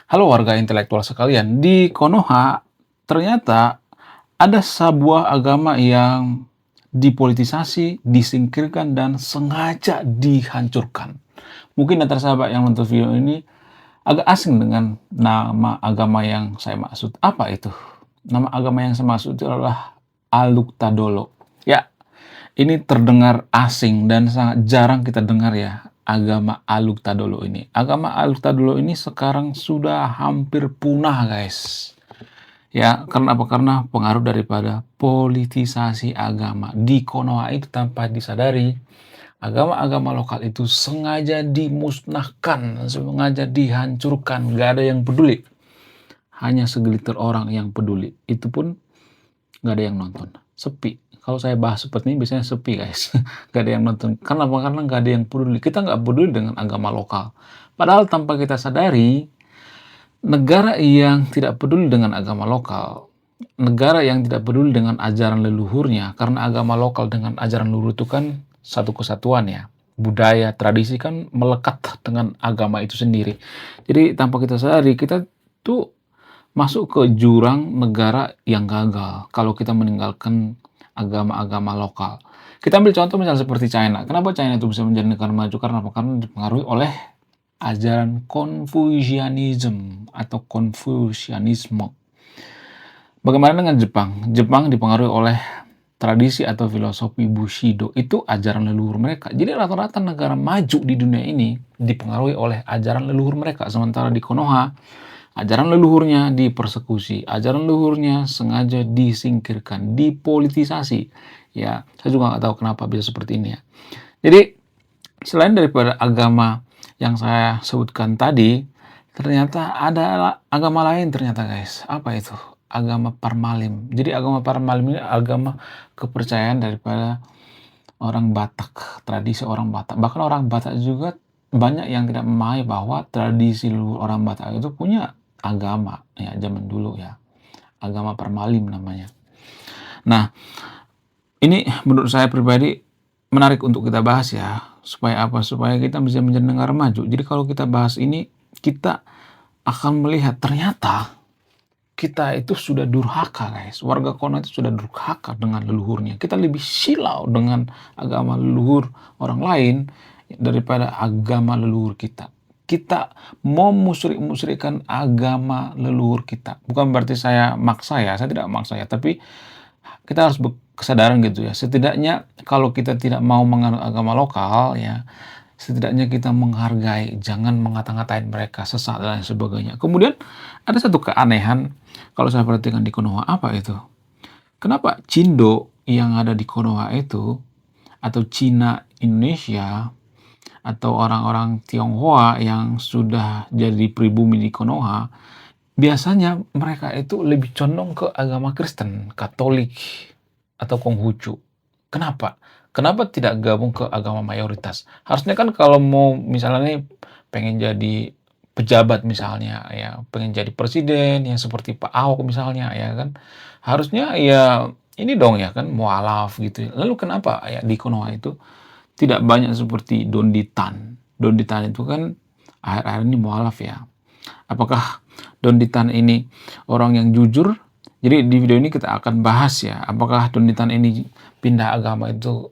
Halo warga intelektual sekalian, di Konoha ternyata ada sebuah agama yang dipolitisasi, disingkirkan, dan sengaja dihancurkan. Mungkin antara sahabat yang nonton video ini agak asing dengan nama agama yang saya maksud. Apa itu? Nama agama yang saya maksud itu adalah Aluk-Tadolo. Ya, ini terdengar asing dan sangat jarang kita dengar ya, agama Aluk-Tadolo ini. Agama Aluk-Tadolo ini sekarang sudah hampir punah, guys. Ya, karena apa? Karena pengaruh daripada politisasi agama. Di Konoha itu tanpa disadari, agama-agama lokal itu sengaja dimusnahkan, sengaja dihancurkan. Gak ada yang peduli. Hanya segelintir orang yang peduli. Itu pun gak ada yang nonton. Sepi. Kalau saya bahas seperti ini biasanya sepi, guys. Gak ada yang nonton. Karena apa? Karena gak ada yang peduli. Kita gak peduli dengan agama lokal. Padahal tanpa kita sadari, negara yang tidak peduli dengan agama lokal, negara yang tidak peduli dengan ajaran leluhurnya, karena agama lokal dengan ajaran leluhur itu kan satu kesatuan ya. Budaya, tradisi kan melekat dengan agama itu sendiri. Jadi tanpa kita sadari, kita tuh masuk ke jurang negara yang gagal kalau kita meninggalkan agama-agama lokal. Kita ambil contoh misalnya seperti China. Kenapa China itu bisa menjadi negara maju? Karena apa? Karena dipengaruhi oleh ajaran Confucianism atau Confucianisme. Bagaimana dengan Jepang? Jepang dipengaruhi oleh tradisi atau filosofi Bushido. Itu ajaran leluhur mereka. Jadi rata-rata negara maju di dunia ini dipengaruhi oleh ajaran leluhur mereka. Sementara di Konoha, ajaran leluhurnya dipersekusi, ajaran leluhurnya sengaja disingkirkan, dipolitisasi. Ya, saya juga nggak tahu kenapa bisa seperti ini ya. Jadi, selain daripada agama yang saya sebutkan tadi, ternyata ada agama lain ternyata, guys. Apa itu? Agama Parmalim. Jadi agama Parmalim ini agama kepercayaan daripada orang Batak, tradisi orang Batak. Bahkan orang Batak juga banyak yang tidak memahami bahwa tradisi leluhur orang Batak itu punya agama ya zaman dulu ya, agama Parmalim namanya. Nah, ini menurut saya pribadi menarik untuk kita bahas ya, supaya apa? Supaya kita bisa menjadi negara maju. Jadi kalau kita bahas ini, kita akan melihat ternyata kita itu sudah durhaka, guys. Warga Konoha itu sudah durhaka dengan leluhurnya. Kita lebih silau dengan agama leluhur orang lain daripada agama leluhur kita. Kita mau musyrikkan agama leluhur kita. Bukan berarti saya maksa ya, saya tidak maksa ya, tapi kita harus berkesadaran gitu ya. Setidaknya kalau kita tidak mau menganut agama lokal ya, setidaknya kita menghargai, jangan mengata-ngatain mereka, sesat dan lain sebagainya. Kemudian ada satu keanehan kalau saya perhatikan di Konoha, apa itu? Kenapa Cindo yang ada di Konoha itu, atau Cina Indonesia, atau orang-orang Tionghoa yang sudah jadi pribumi di Konoha, biasanya mereka itu lebih condong ke agama Kristen, Katolik, atau Konghucu. Kenapa? Kenapa tidak gabung ke agama mayoritas? Harusnya kan kalau mau misalnya nih pengen jadi pejabat misalnya ya, pengen jadi presiden yang seperti Pak Ahok misalnya ya kan, harusnya ya ini dong ya kan mualaf gitu. Lalu kenapa ya di Konoha itu tidak banyak seperti Donditan? Donditan itu kan akhir-akhir ini mualaf ya. Apakah Donditan ini orang yang jujur? Jadi di video ini kita akan bahas ya, apakah Donditan ini pindah agama itu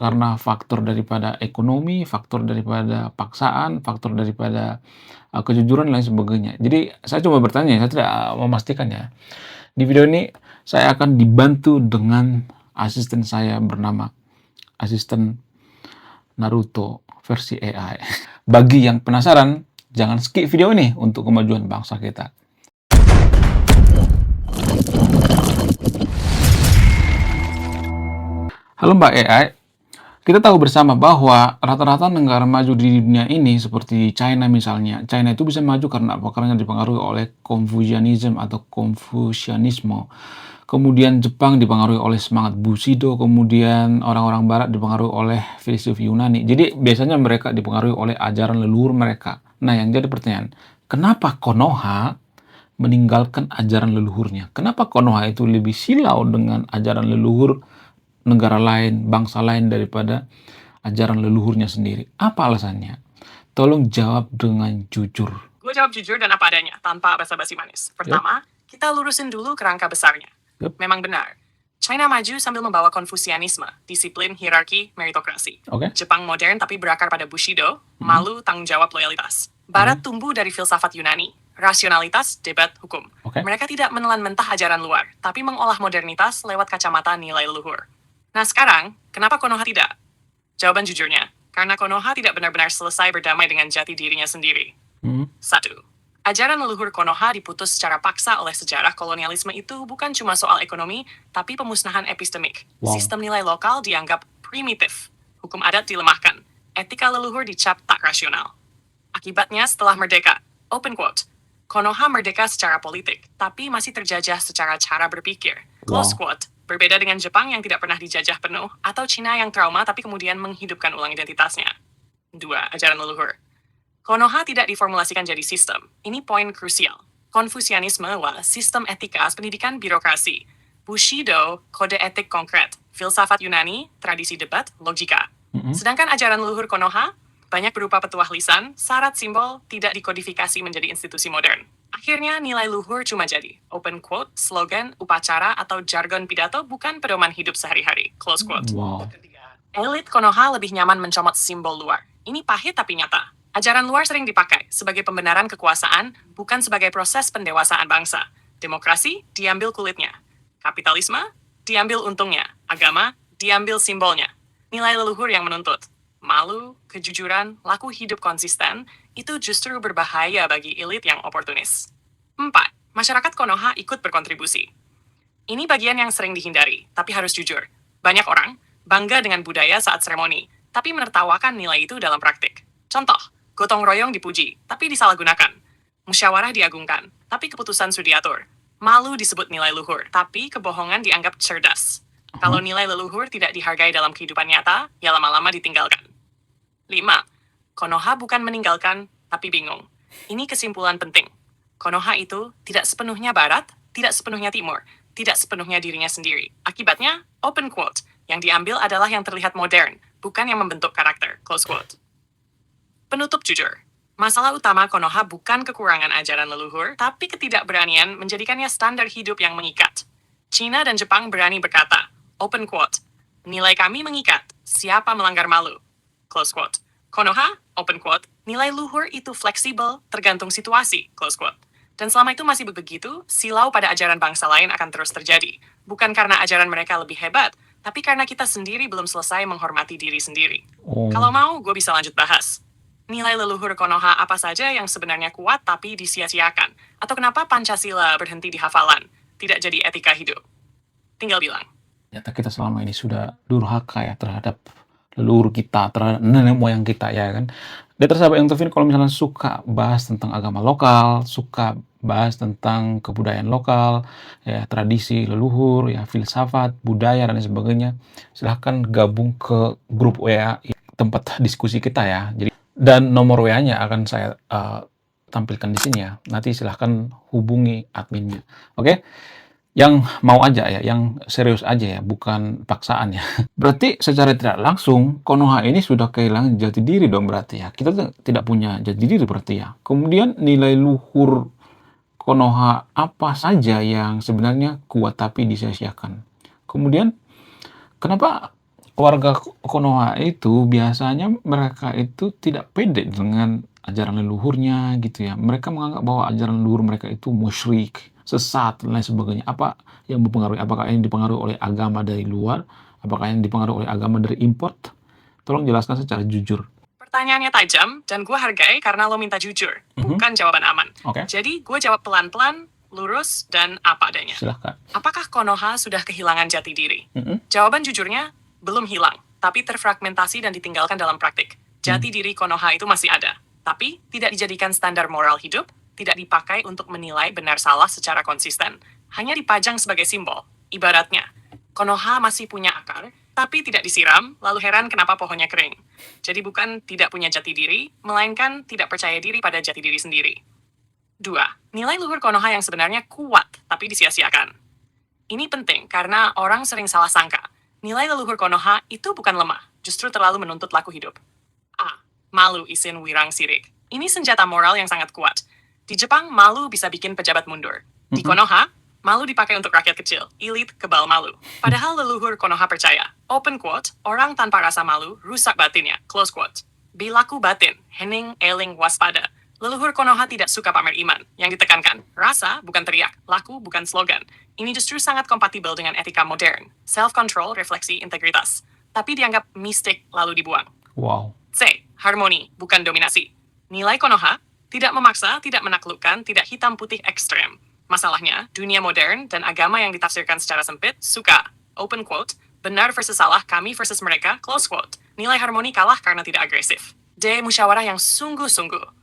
karena faktor daripada ekonomi, faktor daripada paksaan, faktor daripada kejujuran dan lain sebagainya. Jadi saya coba bertanya, saya tidak memastikan ya. Di video ini saya akan dibantu dengan asisten saya bernama asisten Naruto versi AI. Bagi yang penasaran, jangan skip video ini untuk kemajuan bangsa kita. Halo Mbak AI, kita tahu bersama bahwa rata-rata negara maju di dunia ini seperti China misalnya, China itu bisa maju karena apa? Karena dipengaruhi oleh Confucianism atau Confucianisme. Kemudian Jepang dipengaruhi oleh semangat Bushido, kemudian orang-orang barat dipengaruhi oleh filosofi Yunani. Jadi biasanya mereka dipengaruhi oleh ajaran leluhur mereka. Nah yang jadi pertanyaan, kenapa Konoha meninggalkan ajaran leluhurnya? Kenapa Konoha itu lebih silau dengan ajaran leluhur negara lain, bangsa lain daripada ajaran leluhurnya sendiri? Apa alasannya? Tolong jawab dengan jujur. Gue jawab jujur dan apa adanya, tanpa basa-basi manis. Pertama, kita lurusin dulu kerangka besarnya. Yep. Memang benar, China maju sambil membawa Konfusianisme, disiplin, hierarki, meritokrasi. Oke. Jepang modern tapi berakar pada Bushido, malu, tanggung jawab, loyalitas. Barat tumbuh dari filsafat Yunani, rasionalitas, debat, hukum. Oke. Mereka tidak menelan mentah ajaran luar, tapi mengolah modernitas lewat kacamata nilai leluhur. Nah sekarang, kenapa Konoha tidak? Jawaban jujurnya, karena Konoha tidak benar-benar selesai berdamai dengan jati dirinya sendiri. 1. Ajaran leluhur Konoha diputus secara paksa oleh sejarah. Kolonialisme itu bukan cuma soal ekonomi, tapi pemusnahan epistemik. Wow. Sistem nilai lokal dianggap primitif. Hukum adat dilemahkan. Etika leluhur dicap tak rasional. Akibatnya setelah merdeka, open quote, Konoha merdeka secara politik, tapi masih terjajah secara cara berpikir. Close quote. Berbeda dengan Jepang yang tidak pernah dijajah penuh, atau Cina yang trauma tapi kemudian menghidupkan ulang identitasnya. 2. Ajaran leluhur. Konoha tidak diformulasikan jadi sistem. Ini poin krusial. Konfusianisme adalah sistem etika pendidikan birokrasi. Bushido, kode etik konkret. Filsafat Yunani, tradisi debat, logika. Sedangkan ajaran leluhur Konoha, banyak berupa petuah lisan, syarat simbol, tidak dikodifikasi menjadi institusi modern. Akhirnya nilai luhur cuma jadi open quote, slogan, upacara, atau jargon pidato bukan pedoman hidup sehari-hari. Close quote. Wow. Elit Konoha lebih nyaman mencomot simbol luar. Ini pahit tapi nyata. Ajaran luar sering dipakai sebagai pembenaran kekuasaan, bukan sebagai proses pendewasaan bangsa. Demokrasi diambil kulitnya. Kapitalisme diambil untungnya. Agama diambil simbolnya. Nilai leluhur yang menuntut malu, kejujuran, laku hidup konsisten, itu justru berbahaya bagi elit yang oportunis. 4. Masyarakat Konoha ikut berkontribusi. Ini bagian yang sering dihindari, tapi harus jujur. Banyak orang bangga dengan budaya saat seremoni, tapi menertawakan nilai itu dalam praktik. Contoh, gotong royong dipuji, tapi disalahgunakan. Musyawarah diagungkan, tapi keputusan sudah diatur. Malu disebut nilai luhur, tapi kebohongan dianggap cerdas. Kalau nilai leluhur tidak dihargai dalam kehidupan nyata, ya lama-lama ditinggalkan. 5. Konoha bukan meninggalkan, tapi bingung. Ini kesimpulan penting. Konoha itu tidak sepenuhnya barat, tidak sepenuhnya timur, tidak sepenuhnya dirinya sendiri. Akibatnya, open quote, yang diambil adalah yang terlihat modern, bukan yang membentuk karakter. Close quote. Penutup jujur. Masalah utama Konoha bukan kekurangan ajaran leluhur, tapi ketidakberanian menjadikannya standar hidup yang mengikat. Cina dan Jepang berani berkata, open quote, nilai kami mengikat, siapa melanggar malu. Close quote. Konoha, open quote, nilai luhur itu fleksibel, tergantung situasi. Close quote. Dan selama itu masih begitu, silau pada ajaran bangsa lain akan terus terjadi. Bukan karena ajaran mereka lebih hebat, tapi karena kita sendiri belum selesai menghormati diri sendiri. Kalau mau, gue bisa lanjut bahas. Nilai leluhur Konoha apa saja yang sebenarnya kuat tapi disia-siakan? Atau kenapa Pancasila berhenti di hafalan, tidak jadi etika hidup? Tinggal bilang. Ternyata kita selama ini sudah durhaka ya terhadap leluhur kita, terhadap nenek moyang kita ya kan. Dia tersahabat yang Interview kalau misalnya suka bahas tentang agama lokal, suka bahas tentang kebudayaan lokal, ya tradisi leluhur, ya filsafat, budaya dan lain sebagainya, silahkan gabung ke grup WA tempat diskusi kita ya. Jadi dan nomor WA-nya akan saya tampilkan di sini ya. Nanti silahkan hubungi adminnya. Oke? Yang mau aja ya, yang serius aja ya, bukan paksaan ya. Berarti secara tidak langsung Konoha ini sudah kehilangan jati diri dong berarti ya. Kita tidak punya jati diri berarti ya. Kemudian nilai luhur Konoha apa saja yang sebenarnya kuat tapi disia-siakan. Kemudian kenapa warga Konoha itu biasanya mereka itu tidak pede dengan ajaran leluhurnya gitu ya. Mereka menganggap bahwa ajaran leluhur mereka itu musyrik, sesat dan lain sebagainya. Apa yang mempengaruhi? Apakah yang dipengaruhi oleh agama dari luar? Apakah yang dipengaruhi oleh agama dari import? Tolong jelaskan secara jujur. Pertanyaannya tajam, dan gue hargai karena lo minta jujur, bukan jawaban aman. Oke. Jadi gue jawab pelan-pelan, lurus, dan apa adanya. Silahkan. Apakah Konoha sudah kehilangan jati diri? Jawaban jujurnya, belum hilang, tapi terfragmentasi dan ditinggalkan dalam praktik. Jati diri Konoha itu masih ada, tapi tidak dijadikan standar moral hidup, tidak dipakai untuk menilai benar salah secara konsisten, hanya dipajang sebagai simbol. Ibaratnya, Konoha masih punya akar, tapi tidak disiram, lalu heran kenapa pohonnya kering. Jadi bukan tidak punya jati diri, melainkan tidak percaya diri pada jati diri sendiri. 2. Nilai luhur Konoha yang sebenarnya kuat, tapi disia-siakan. Ini penting karena orang sering salah sangka. Nilai leluhur Konoha itu bukan lemah, justru terlalu menuntut laku hidup. A. Malu isin wirang sirik. Ini senjata moral yang sangat kuat. Di Jepang, malu bisa bikin pejabat mundur. Di Konoha, malu dipakai untuk rakyat kecil, elit kebal malu. Padahal leluhur Konoha percaya, open quote, orang tanpa rasa malu rusak batinnya, close quote. Bilaku batin, hening, eling, waspada. Leluhur Konoha tidak suka pamer iman. Yang ditekankan, rasa bukan teriak, laku bukan slogan. Ini justru sangat kompatibel dengan etika modern, self-control, refleksi, integritas. Tapi dianggap mistik lalu dibuang. Wow. C. Harmoni, bukan dominasi. Nilai Konoha, tidak memaksa, tidak menaklukkan, tidak hitam putih ekstrem. Masalahnya, dunia modern dan agama yang ditafsirkan secara sempit suka, open quote, benar versus salah, kami versus mereka, close quote. Nilai harmoni kalah karena tidak agresif. D. Musyawarah yang sungguh-sungguh.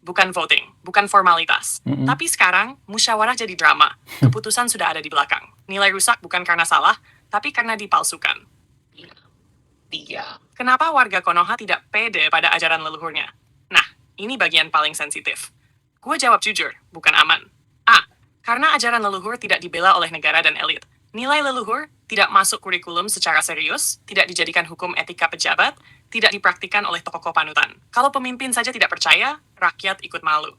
Bukan voting, bukan formalitas. Tapi sekarang, musyawarah jadi drama. Keputusan sudah ada di belakang. Nilai rusak bukan karena salah, tapi karena dipalsukan. Kenapa warga Konoha tidak pede pada ajaran leluhurnya? Nah, ini bagian paling sensitif. Gue jawab jujur, bukan aman. A. Karena ajaran leluhur tidak dibela oleh negara dan elit. Nilai leluhur tidak masuk kurikulum secara serius, tidak dijadikan hukum etika pejabat, tidak dipraktikkan oleh tokoh panutan. Kalau pemimpin saja tidak percaya, rakyat ikut malu.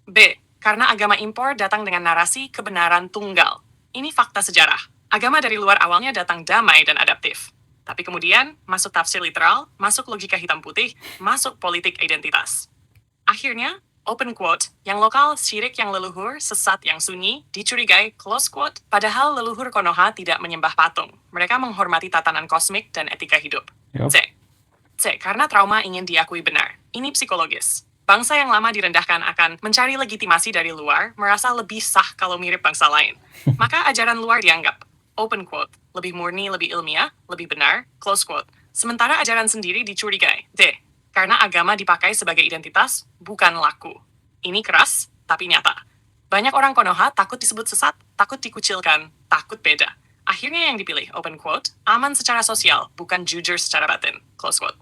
B. Karena agama impor datang dengan narasi kebenaran tunggal. Ini fakta sejarah. Agama dari luar awalnya datang damai dan adaptif. Tapi kemudian, masuk tafsir literal, masuk logika hitam putih, masuk politik identitas. Akhirnya, open quote, yang lokal, syirik yang leluhur, sesat yang sunyi, dicurigai, close quote, padahal leluhur Konoha tidak menyembah patung. Mereka menghormati tatanan kosmik dan etika hidup. Yup. C. Karena trauma ingin diakui benar. Ini psikologis. Bangsa yang lama direndahkan akan mencari legitimasi dari luar, merasa lebih sah kalau mirip bangsa lain. Maka ajaran luar dianggap, open quote, lebih murni, lebih ilmiah, lebih benar, close quote. Sementara ajaran sendiri dicurigai. D. Karena agama dipakai sebagai identitas, bukan laku. Ini keras, tapi nyata. Banyak orang Konoha takut disebut sesat, takut dikucilkan, takut beda. Akhirnya yang dipilih, open quote, aman secara sosial, bukan jujur secara batin, close quote.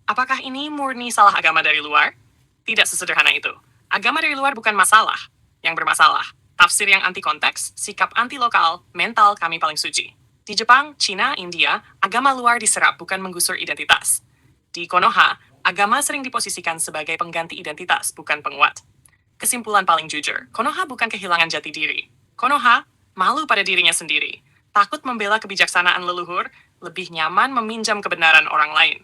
Apakah ini murni salah agama dari luar? Tidak sesederhana itu. Agama dari luar bukan masalah. Yang bermasalah, tafsir yang anti konteks, sikap anti lokal, mental kami paling suci. Di Jepang, Cina, India, agama luar diserap bukan menggusur identitas. Di Konoha, agama sering diposisikan sebagai pengganti identitas, bukan penguat. Kesimpulan paling jujur, Konoha bukan kehilangan jati diri. Konoha malu pada dirinya sendiri. Takut membela kebijaksanaan leluhur, lebih nyaman meminjam kebenaran orang lain.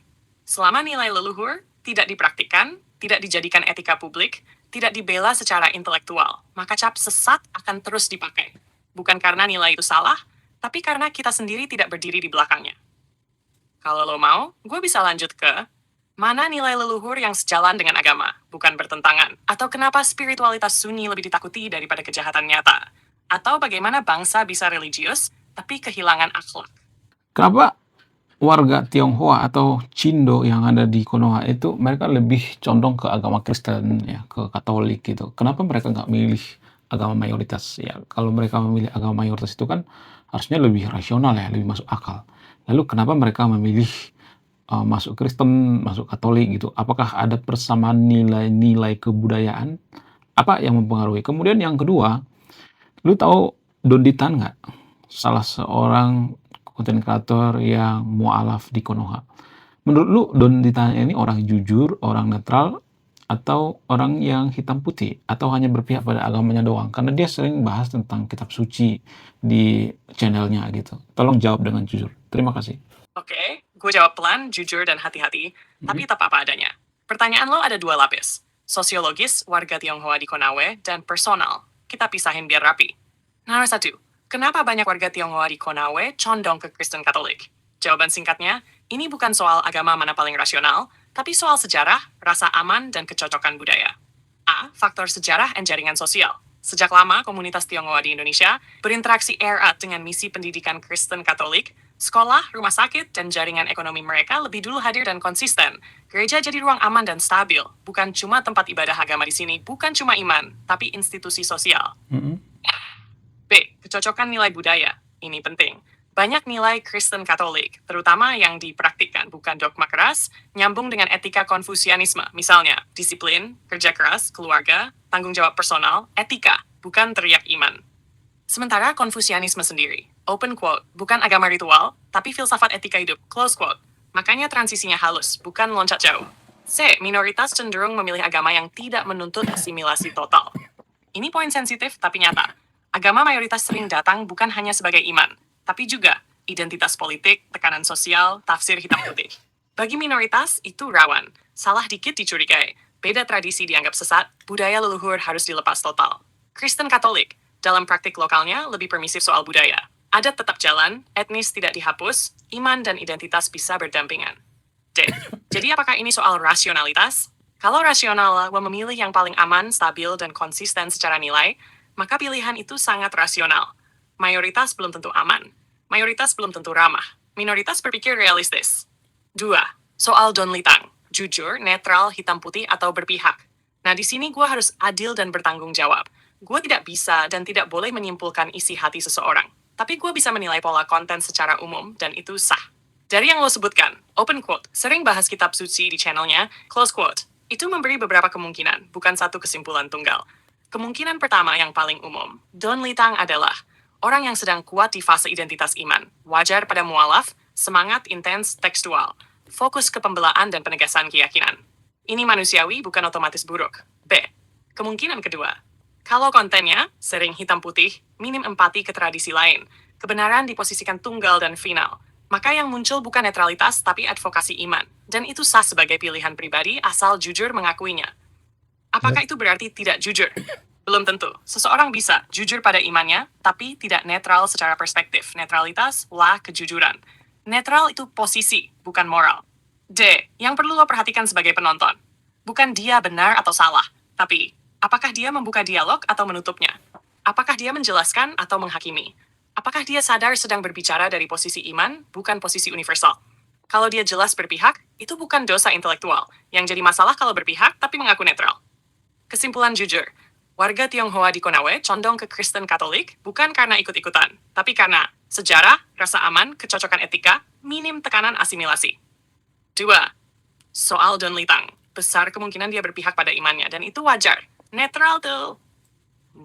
Selama nilai leluhur tidak dipraktikkan, tidak dijadikan etika publik, tidak dibela secara intelektual, maka cap sesat akan terus dipakai. Bukan karena nilai itu salah, tapi karena kita sendiri tidak berdiri di belakangnya. Kalau lo mau, gue bisa lanjut ke mana nilai leluhur yang sejalan dengan agama, bukan bertentangan. Atau kenapa spiritualitas sunyi lebih ditakuti daripada kejahatan nyata. Atau bagaimana bangsa bisa religius, tapi kehilangan akhlak. Kenapa warga Tionghoa atau Cindo yang ada di Konoha itu mereka lebih condong ke agama Kristen ya, ke Katolik gitu. Kenapa mereka nggak milih agama mayoritas ya? Kalau mereka memilih agama mayoritas itu kan harusnya lebih rasional ya, lebih masuk akal. Lalu kenapa mereka memilih masuk Kristen, masuk Katolik gitu? Apakah ada persamaan nilai-nilai kebudayaan? Apa yang mempengaruhi? Kemudian yang kedua, lu tahu Donditan nggak? Salah seorang konten kreator yang mualaf di Konoha. Menurut lu Donditan ini orang jujur, orang netral, atau orang yang hitam putih, atau hanya berpihak pada agamanya doang? Karena dia sering bahas tentang kitab suci di channelnya gitu. Tolong jawab dengan jujur. Terima kasih. Oke, gue jawab pelan, jujur, dan hati-hati, tapi tetap apa adanya. Pertanyaan lo ada dua lapis. Sosiologis, warga Tionghoa di Konawe, dan personal. Kita pisahin biar rapi. Nomor 1. Kenapa banyak warga Tionghoa di Konawe condong ke Kristen Katolik? Jawaban singkatnya, ini bukan soal agama mana paling rasional, tapi soal sejarah, rasa aman, dan kecocokan budaya. A. Faktor sejarah dan jaringan sosial. Sejak lama, komunitas Tionghoa di Indonesia berinteraksi erat dengan misi pendidikan Kristen Katolik. Sekolah, rumah sakit, dan jaringan ekonomi mereka lebih dulu hadir dan konsisten. Gereja jadi ruang aman dan stabil. Bukan cuma tempat ibadah agama di sini, bukan cuma iman, tapi institusi sosial. B. Kecocokan nilai budaya. Ini penting. Banyak nilai Kristen Katolik, terutama yang dipraktikkan, bukan dogma keras, nyambung dengan etika Konfusianisme. Misalnya, disiplin, kerja keras, keluarga, tanggung jawab personal, etika, bukan teriak iman. Sementara Konfusianisme sendiri, open quote, bukan agama ritual, tapi filsafat etika hidup, close quote. Makanya transisinya halus, bukan loncat jauh. C. Minoritas cenderung memilih agama yang tidak menuntut asimilasi total. Ini poin sensitif tapi nyata. Agama mayoritas sering datang bukan hanya sebagai iman, tapi juga identitas politik, tekanan sosial, tafsir hitam putih. Bagi minoritas, itu rawan. Salah dikit dicurigai. Beda tradisi dianggap sesat, budaya leluhur harus dilepas total. Kristen Katolik, dalam praktik lokalnya lebih permisif soal budaya. Adat tetap jalan, etnis tidak dihapus, iman dan identitas bisa berdampingan. D. Jadi apakah ini soal rasionalitas? Kalau rasional memilih yang paling aman, stabil, dan konsisten secara nilai, maka pilihan itu sangat rasional. Mayoritas belum tentu aman. Mayoritas belum tentu ramah. Minoritas berpikir realistis. 2. Soal Don Litang. Jujur, netral, hitam putih, atau berpihak. Nah, di sini gue harus adil dan bertanggung jawab. Gue tidak bisa dan tidak boleh menyimpulkan isi hati seseorang. Tapi gue bisa menilai pola konten secara umum, dan itu sah. Dari yang lo sebutkan, open quote, sering bahas kitab suci di channelnya, close quote, itu memberi beberapa kemungkinan, bukan satu kesimpulan tunggal. Kemungkinan pertama yang paling umum, Don Litang adalah orang yang sedang kuat di fase identitas iman, wajar pada mualaf, semangat intens tekstual, fokus ke pembelaan dan penegasan keyakinan. Ini manusiawi bukan otomatis buruk. B. Kemungkinan kedua, kalau kontennya sering hitam putih, minim empati ke tradisi lain, kebenaran diposisikan tunggal dan final, maka yang muncul bukan netralitas tapi advokasi iman, dan itu sah sebagai pilihan pribadi asal jujur mengakuinya. Apakah itu berarti tidak jujur? Belum tentu. Seseorang bisa jujur pada imannya, tapi tidak netral secara perspektif. Netralitas lah kejujuran. Netral itu posisi, bukan moral. D. Yang perlu lo perhatikan sebagai penonton. Bukan dia benar atau salah, tapi apakah dia membuka dialog atau menutupnya? Apakah dia menjelaskan atau menghakimi? Apakah dia sadar sedang berbicara dari posisi iman, bukan posisi universal? Kalau dia jelas berpihak, itu bukan dosa intelektual. Yang jadi masalah kalau berpihak tapi mengaku netral. Kesimpulan jujur, warga Tionghoa di Konawe condong ke Kristen Katolik bukan karena ikut-ikutan, tapi karena sejarah, rasa aman, kecocokan etika, minim tekanan asimilasi. 2. Soal Don Litang, besar kemungkinan dia berpihak pada imannya, dan itu wajar. Netral tuh.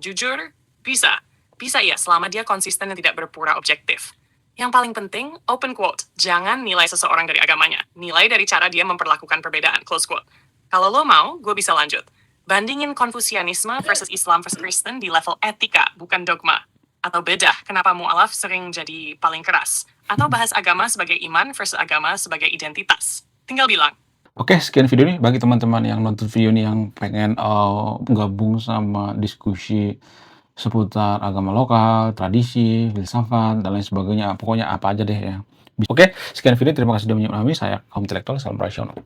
Jujur, bisa. Bisa ya, selama dia konsisten dan tidak berpura objektif. Yang paling penting, open quote, jangan nilai seseorang dari agamanya. Nilai dari cara dia memperlakukan perbedaan, close quote. Kalau lo mau, gue bisa lanjut. Bandingin Konfusianisme versus Islam versus Kristen di level etika, bukan dogma. Atau beda, kenapa mu'alaf sering jadi paling keras. Atau bahas agama sebagai iman versus agama sebagai identitas. Tinggal bilang. Oke, sekian video ini. Bagi teman-teman yang nonton video ini yang pengen gabung sama diskusi seputar agama lokal, tradisi, filsafat, dan lain sebagainya. Pokoknya apa aja deh ya. Oke, sekian video. Terima kasih sudah menonton kami. Saya kaum intelektual, salam rasional.